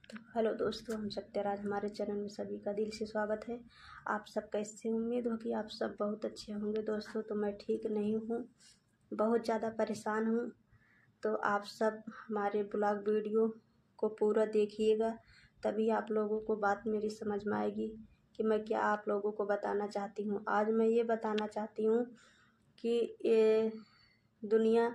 Hello दोस्तों, हम सत्यराज। हमारे चैनल में सभी का दिल से स्वागत है। आप सब कैसे? उम्मीद हो कि आप सब बहुत अच्छे होंगे। दोस्तों, तो मैं ठीक नहीं हूँ, बहुत ज़्यादा परेशान हूँ। तो आप सब हमारे ब्लॉग वीडियो को पूरा देखिएगा, तभी आप लोगों को बात मेरी समझ में आएगी कि मैं क्या आप लोगों को बताना चाहती हूँ। आज मैं ये बताना चाहती हूँ कि ये दुनिया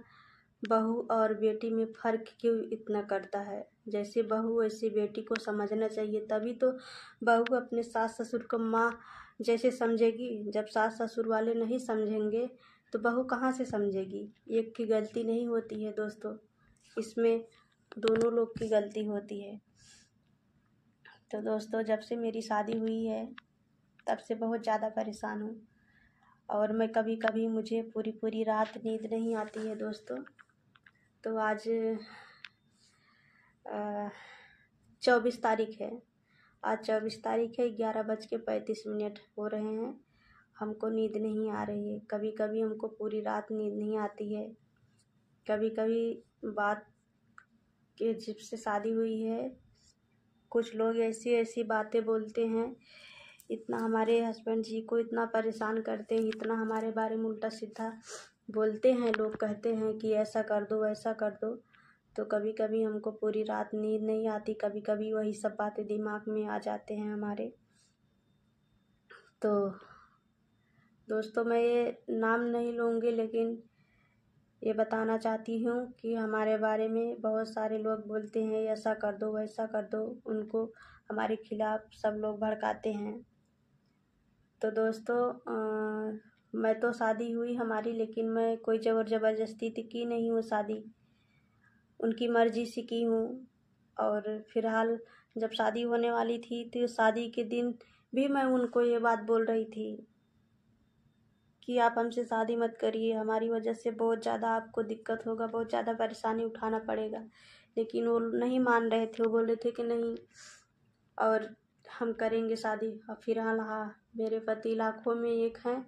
बहू और बेटी में फ़र्क क्यों इतना करता है। जैसे बहू वैसे बेटी को समझना चाहिए, तभी तो बहू अपने सास ससुर को माँ जैसे समझेगी। जब सास ससुर वाले नहीं समझेंगे तो बहू कहाँ से समझेगी। एक की गलती नहीं होती है दोस्तों, इसमें दोनों लोग की गलती होती है। तो दोस्तों, जब से मेरी शादी हुई है तब से बहुत ज़्यादा परेशान हूँ, और मैं कभी कभी मुझे पूरी पूरी रात नींद नहीं आती है दोस्तों। तो आज 24 तारीख है। आज 24 तारीख है, 11:35 हो रहे हैं। हमको नींद नहीं आ रही है। कभी कभी हमको पूरी रात नींद नहीं आती है। कभी कभी बात के जब से शादी हुई है, कुछ लोग ऐसी ऐसी बातें बोलते हैं, इतना हमारे हस्बैंड जी को इतना परेशान करते हैं, इतना हमारे बारे में उल्टा सीधा बोलते हैं। लोग कहते हैं कि ऐसा कर दो वैसा कर दो। तो कभी कभी हमको पूरी रात नींद नहीं आती। कभी कभी वही सब बातें दिमाग में आ जाते हैं हमारे। तो दोस्तों, मैं ये नाम नहीं लूँगी, लेकिन ये बताना चाहती हूँ कि हमारे बारे में बहुत सारे लोग बोलते हैं ऐसा कर दो वैसा कर दो। उनको हमारे खिलाफ सब लोग भड़काते हैं। तो दोस्तों, मैं तो शादी हुई हमारी, लेकिन मैं कोई ज़बरदस्ती की नहीं हूँ शादी, उनकी मर्ज़ी से की हूँ। और फिलहाल जब शादी होने वाली थी तो शादी के दिन भी मैं उनको ये बात बोल रही थी कि आप हमसे शादी मत करिए, हमारी वजह से बहुत ज़्यादा आपको दिक्कत होगा, बहुत ज़्यादा परेशानी उठाना पड़ेगा। लेकिन वो नहीं मान रहे थे। वो बोल रहे थे कि नहीं, और हम करेंगे शादी। और फिलहाल हाँ, मेरे पति लाखों में एक हैं,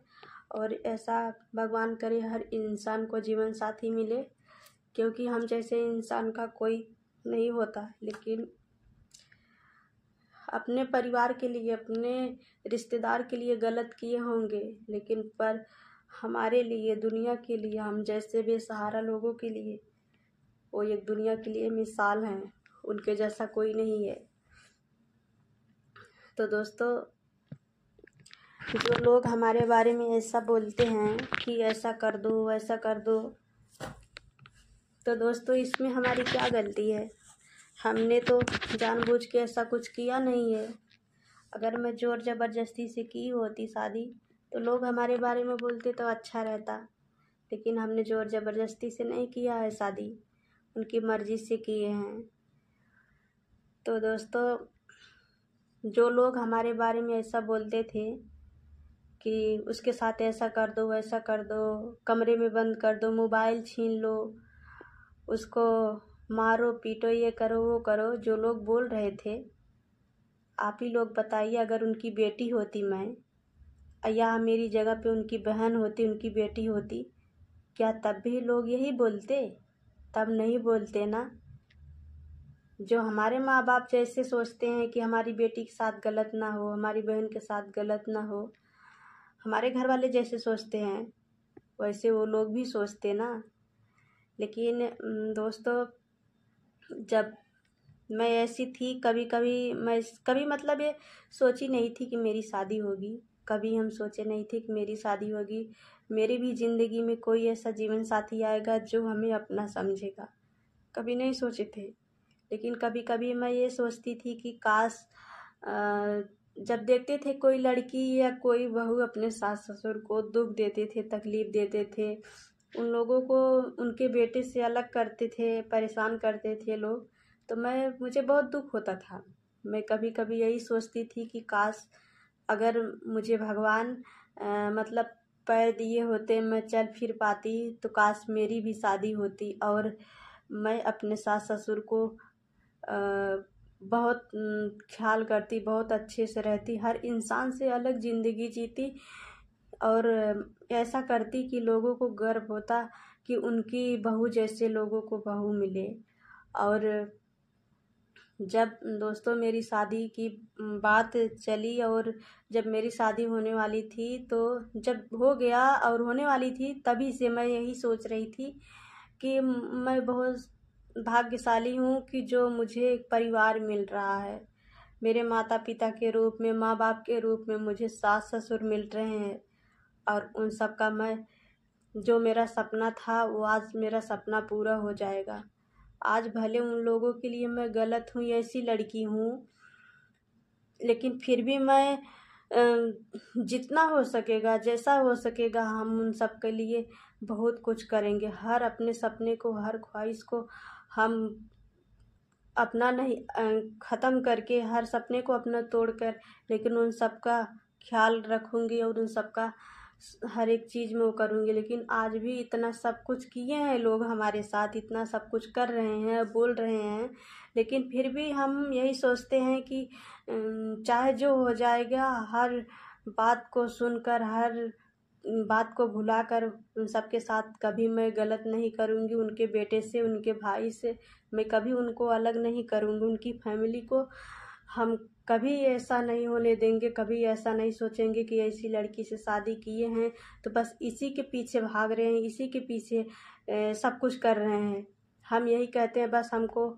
और ऐसा भगवान करे हर इंसान को जीवन साथी मिले, क्योंकि हम जैसे इंसान का कोई नहीं होता। लेकिन अपने परिवार के लिए, अपने रिश्तेदार के लिए गलत किए होंगे, लेकिन पर हमारे लिए, दुनिया के लिए, हम जैसे बेसहारा लोगों के लिए वो एक दुनिया के लिए मिसाल हैं। उनके जैसा कोई नहीं है। तो दोस्तों, जो लोग हमारे बारे में ऐसा बोलते हैं कि ऐसा कर दो वैसा कर दो, तो दोस्तों इसमें हमारी क्या गलती है? हमने तो जानबूझ के ऐसा कुछ किया नहीं है। अगर मैं ज़ोर ज़बरदस्ती से की होती शादी तो लोग हमारे बारे में बोलते तो अच्छा रहता। लेकिन हमने ज़ोर ज़बरदस्ती से नहीं किया है शादी, उनकी मर्ज़ी से किए हैं। तो दोस्तों, जो लोग हमारे बारे में ऐसा बोलते थे कि उसके साथ ऐसा कर दो वैसा कर दो, कमरे में बंद कर दो, मोबाइल छीन लो, उसको मारो पीटो, ये करो वो करो, जो लोग बोल रहे थे, आप ही लोग बताइए, अगर उनकी बेटी होती मैं, या मेरी जगह पे उनकी बहन होती, उनकी बेटी होती, क्या तब भी लोग यही बोलते? तब नहीं बोलते ना। जो हमारे माँ बाप जैसे सोचते हैं कि हमारी बेटी के साथ गलत ना हो, हमारी बहन के साथ गलत ना हो, हमारे घर वाले जैसे सोचते हैं वैसे वो लोग भी सोचते ना। लेकिन दोस्तों, जब मैं ऐसी थी, कभी कभी मैं कभी मतलब ये सोची नहीं थी कि मेरी शादी होगी। कभी हम सोचे नहीं थे कि मेरी शादी होगी, मेरी भी ज़िंदगी में कोई ऐसा जीवन साथी आएगा जो हमें अपना समझेगा। कभी नहीं सोचे थे। लेकिन कभी कभी मैं ये सोचती थी कि काश जब देखते थे कोई लड़की या कोई बहू अपने सास ससुर को दुख देते थे, तकलीफ़ देते थे, उन लोगों को उनके बेटे से अलग करते थे, परेशान करते थे लोग, तो मुझे बहुत दुख होता था। मैं कभी कभी यही सोचती थी कि काश अगर मुझे भगवान मतलब पैर दिए होते, मैं चल फिर पाती, तो काश मेरी भी शादी होती और मैं अपने सास ससुर को बहुत ख्याल करती, बहुत अच्छे से रहती, हर इंसान से अलग ज़िंदगी जीती, और ऐसा करती कि लोगों को गर्व होता कि उनकी बहू जैसे लोगों को बहू मिले। और जब दोस्तों मेरी शादी की बात चली और जब मेरी शादी होने वाली थी, तो जब हो गया और होने वाली थी तभी से मैं यही सोच रही थी कि मैं बहुत भाग्यशाली हूँ कि जो मुझे एक परिवार मिल रहा है। मेरे माता पिता के रूप में, माँ बाप के रूप में मुझे सास ससुर मिल रहे हैं। और उन सब का मैं, जो मेरा सपना था वो आज मेरा सपना पूरा हो जाएगा। आज भले उन लोगों के लिए मैं गलत हूँ, ऐसी लड़की हूँ, लेकिन फिर भी मैं जितना हो सकेगा, जैसा हो सकेगा, हम उन सब के लिए बहुत कुछ करेंगे। हर अपने सपने को, हर ख्वाहिश को हम अपना नहीं ख़त्म करके, हर सपने को अपना तोड़कर, लेकिन उन सब का ख्याल रखूँगी और उन सब का हर एक चीज़ में वो करूँगी। लेकिन आज भी इतना सब कुछ किए हैं लोग हमारे साथ, इतना सब कुछ कर रहे हैं, बोल रहे हैं, लेकिन फिर भी हम यही सोचते हैं कि चाहे जो हो जाएगा, हर बात को सुनकर, हर बात को भुलाकर उन सब के साथ कभी मैं गलत नहीं करूँगी। उनके बेटे से, उनके भाई से मैं कभी उनको अलग नहीं करूँगी। उनकी फैमिली को हम कभी ऐसा नहीं होने देंगे, कभी ऐसा नहीं सोचेंगे कि ऐसी लड़की से शादी किए हैं तो बस इसी के पीछे भाग रहे हैं, इसी के पीछे सब कुछ कर रहे हैं। हम यही कहते हैं, बस हमको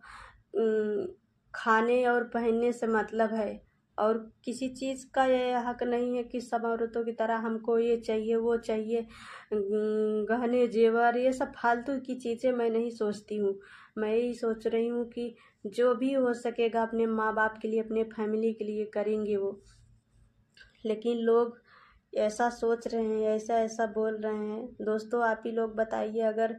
खाने और पहनने से मतलब है, और किसी चीज़ का ये हक नहीं है कि सब औरतों की तरह हमको ये चाहिए, वो चाहिए, गहने जेवर, ये सब फालतू की चीज़ें मैं नहीं सोचती हूँ। मैं यही सोच रही हूँ कि जो भी हो सकेगा अपने माँ बाप के लिए, अपने फैमिली के लिए करेंगे वो। लेकिन लोग ऐसा सोच रहे हैं, ऐसा ऐसा बोल रहे हैं। दोस्तों आप ही लोग बताइए, अगर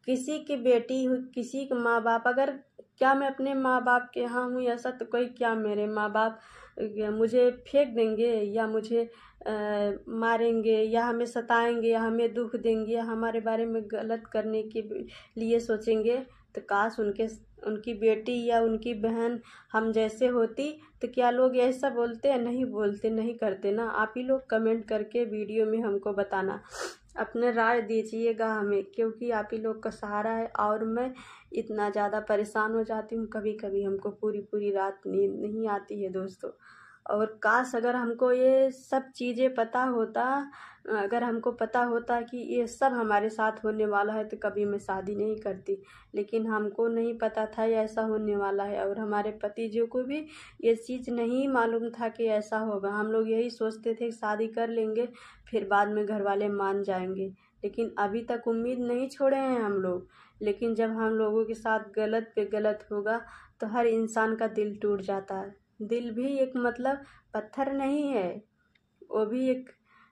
किसी की बेटी हो, किसी के माँ बाप, अगर क्या मैं अपने माँ बाप के यहाँ हूँ ऐसा, तो कोई क्या मेरे माँ बाप मुझे फेंक देंगे, या मुझे मारेंगे, या हमें सताएंगे, या हमें दुख देंगे, या हमारे बारे में गलत करने के लिए सोचेंगे? तो काश उनकी बेटी या उनकी बहन हम जैसे होती, तो क्या लोग ऐसा बोलते हैं? नहीं बोलते, नहीं करते ना। आप ही लोग कमेंट करके वीडियो में हमको बताना, अपने राय दीजिएगा हमें, क्योंकि आप ही लोग का सहारा है। और मैं इतना ज़्यादा परेशान हो जाती हूँ, कभी कभी हमको पूरी पूरी रात नींद नहीं आती है दोस्तों। और काश अगर हमको ये सब चीज़ें पता होता, अगर हमको पता होता कि ये सब हमारे साथ होने वाला है, तो कभी मैं शादी नहीं करती। लेकिन हमको नहीं पता था ये ऐसा होने वाला है, और हमारे पति जी को भी ये चीज़ नहीं मालूम था कि ऐसा होगा। हम लोग यही सोचते थे शादी कर लेंगे, फिर बाद में घर वाले मान जाएंगे, लेकिन अभी तक उम्मीद नहीं छोड़े हैं हम लोग। लेकिन जब हम लोगों के साथ गलत पे गलत होगा, तो हर इंसान का दिल टूट जाता है। दिल भी एक मतलब पत्थर नहीं है, वो भी एक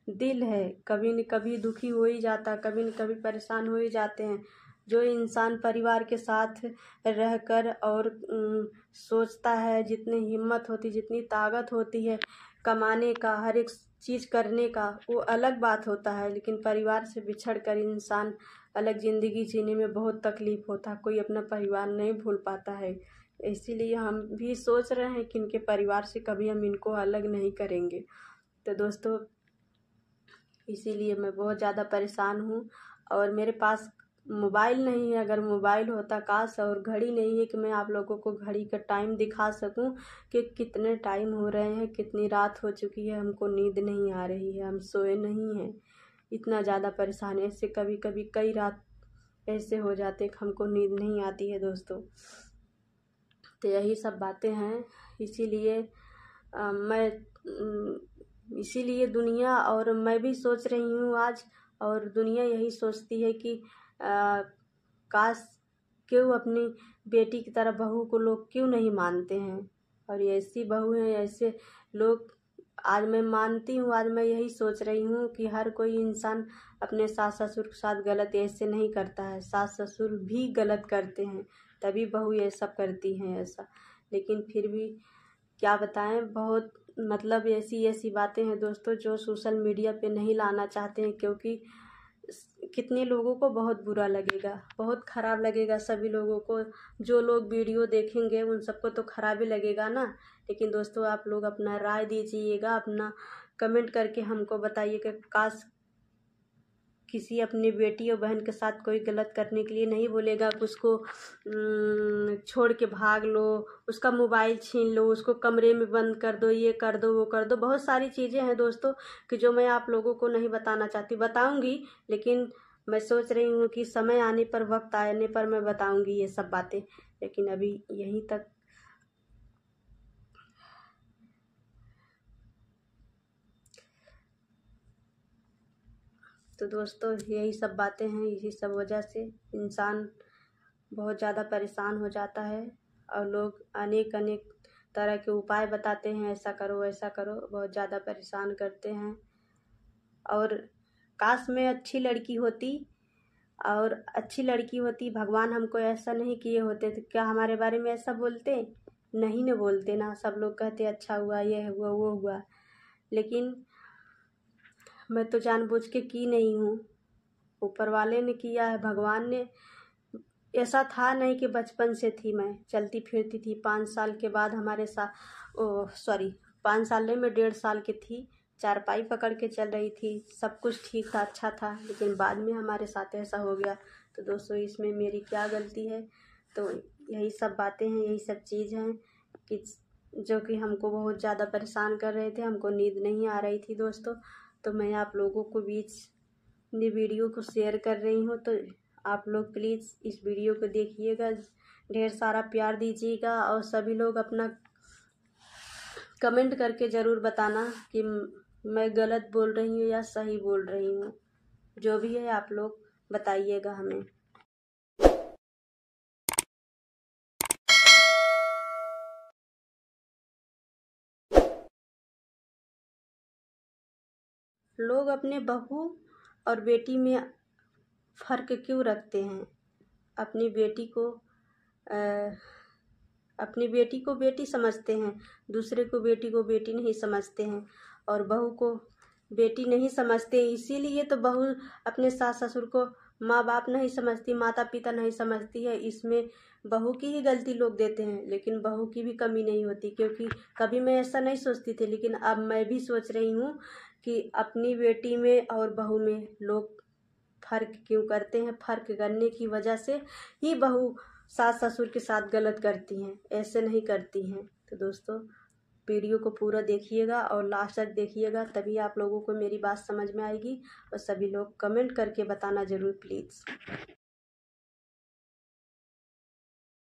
दिल है। कभी न कभी दुखी हो ही जाता, कभी न कभी परेशान हो ही जाते हैं। जो इंसान परिवार के साथ रहकर और सोचता है, जितनी हिम्मत होती, जितनी ताकत होती है कमाने का, हर एक चीज़ करने का, वो अलग बात होता है। लेकिन परिवार से बिछड़ कर इंसान अलग ज़िंदगी जीने में बहुत तकलीफ़ होता है। कोई अपना परिवार नहीं भूल पाता है। इसीलिए हम भी सोच रहे हैं कि इनके परिवार से कभी हम इनको अलग नहीं करेंगे। तो दोस्तों इसीलिए मैं बहुत ज़्यादा परेशान हूँ। और मेरे पास मोबाइल नहीं है, अगर मोबाइल होता काश, और घड़ी नहीं है कि मैं आप लोगों को घड़ी का टाइम दिखा सकूं कि कितने टाइम हो रहे हैं, कितनी रात हो चुकी है। हमको नींद नहीं आ रही है, हम सोए नहीं हैं, इतना ज़्यादा परेशान है। इससे कभी कभी कई रात ऐसे हो जाते कि हमको नींद नहीं आती है दोस्तों। तो यही सब बातें हैं। इसीलिए दुनिया और मैं भी सोच रही हूँ आज, और दुनिया यही सोचती है कि काश क्यों अपनी बेटी की तरह बहू को लोग क्यों नहीं मानते हैं। और ऐसी बहू हैं, ऐसे लोग आज मैं मानती हूँ। आज मैं यही सोच रही हूँ कि हर कोई इंसान अपने सास ससुर के साथ गलत ऐसे नहीं करता है, सास ससुर भी गलत करते हैं, तभी बहू ये सब करती हैं ऐसा। लेकिन फिर भी क्या बताएं, बहुत मतलब ऐसी ऐसी बातें हैं दोस्तों जो सोशल मीडिया पे नहीं लाना चाहते हैं, क्योंकि कितने लोगों को बहुत बुरा लगेगा, बहुत ख़राब लगेगा सभी लोगों को। जो लोग वीडियो देखेंगे उन सबको तो ख़राब ही लगेगा ना। लेकिन दोस्तों आप लोग अपना राय दीजिएगा, अपना कमेंट करके हमको बताइएगा काश किसी अपनी बेटी और बहन के साथ कोई गलत करने के लिए नहीं बोलेगा कि उसको छोड़ के भाग लो, उसका मोबाइल छीन लो, उसको कमरे में बंद कर दो, ये कर दो वो कर दो। बहुत सारी चीज़ें हैं दोस्तों कि जो मैं आप लोगों को नहीं बताना चाहती, बताऊंगी, लेकिन मैं सोच रही हूँ कि समय आने पर, वक्त आने पर मैं बताऊंगी ये सब बातें, लेकिन अभी यहीं तक। तो दोस्तों यही सब बातें हैं, इसी सब वजह से इंसान बहुत ज़्यादा परेशान हो जाता है और लोग अनेक अनेक तरह के उपाय बताते हैं, ऐसा करो वैसा करो, बहुत ज़्यादा परेशान करते हैं। और काश मैं अच्छी लड़की होती, और अच्छी लड़की होती, भगवान हमको ऐसा नहीं किए होते तो क्या हमारे बारे में ऐसा बोलते? नहीं न बोलते ना। सब लोग कहते अच्छा हुआ, ये हुआ वो हुआ, लेकिन मैं तो जानबूझ के की नहीं हूँ, ऊपर वाले ने किया है, भगवान ने। ऐसा था नहीं कि बचपन से थी, मैं चलती फिरती थी। 5 साल के बाद हमारे साथ, ओह सॉरी, 5 साल नहीं, मैं 1.5 साल की थी, चारपाई पकड़ के चल रही थी, सब कुछ ठीक था, अच्छा था, लेकिन बाद में हमारे साथ ऐसा हो गया। तो दोस्तों इसमें मेरी क्या गलती है? तो यही सब बातें हैं, यही सब चीज़ हैं कि जो कि हमको बहुत ज़्यादा परेशान कर रहे थे, हमको नींद नहीं आ रही थी दोस्तों। तो मैं आप लोगों को बीच में वीडियो को शेयर कर रही हूँ, तो आप लोग प्लीज़ इस वीडियो को देखिएगा, ढेर सारा प्यार दीजिएगा, और सभी लोग अपना कमेंट करके ज़रूर बताना कि मैं गलत बोल रही हूँ या सही बोल रही हूँ। जो भी है आप लोग बताइएगा हमें। लोग अपने बहू और बेटी में फ़र्क क्यों रखते हैं? अपनी बेटी को अपनी बेटी को बेटी समझते हैं, दूसरे को बेटी नहीं समझते हैं, और बहू को बेटी नहीं समझते। इसीलिए तो बहू अपने सास ससुर को माँ बाप नहीं समझती, माता पिता नहीं समझती है। इसमें बहू की ही गलती लोग देते हैं, लेकिन बहू की भी कमी नहीं होती, क्योंकि कभी मैं ऐसा नहीं सोचती थी, लेकिन अब मैं भी सोच रही हूँ कि अपनी बेटी में और बहू में लोग फ़र्क क्यों करते हैं। फ़र्क करने की वजह से ही बहू सास ससुर के साथ गलत करती हैं, ऐसे नहीं करती हैं। तो दोस्तों वीडियो को पूरा देखिएगा और लास्ट तक देखिएगा, तभी आप लोगों को मेरी बात समझ में आएगी। और सभी लोग कमेंट करके बताना ज़रूर प्लीज़।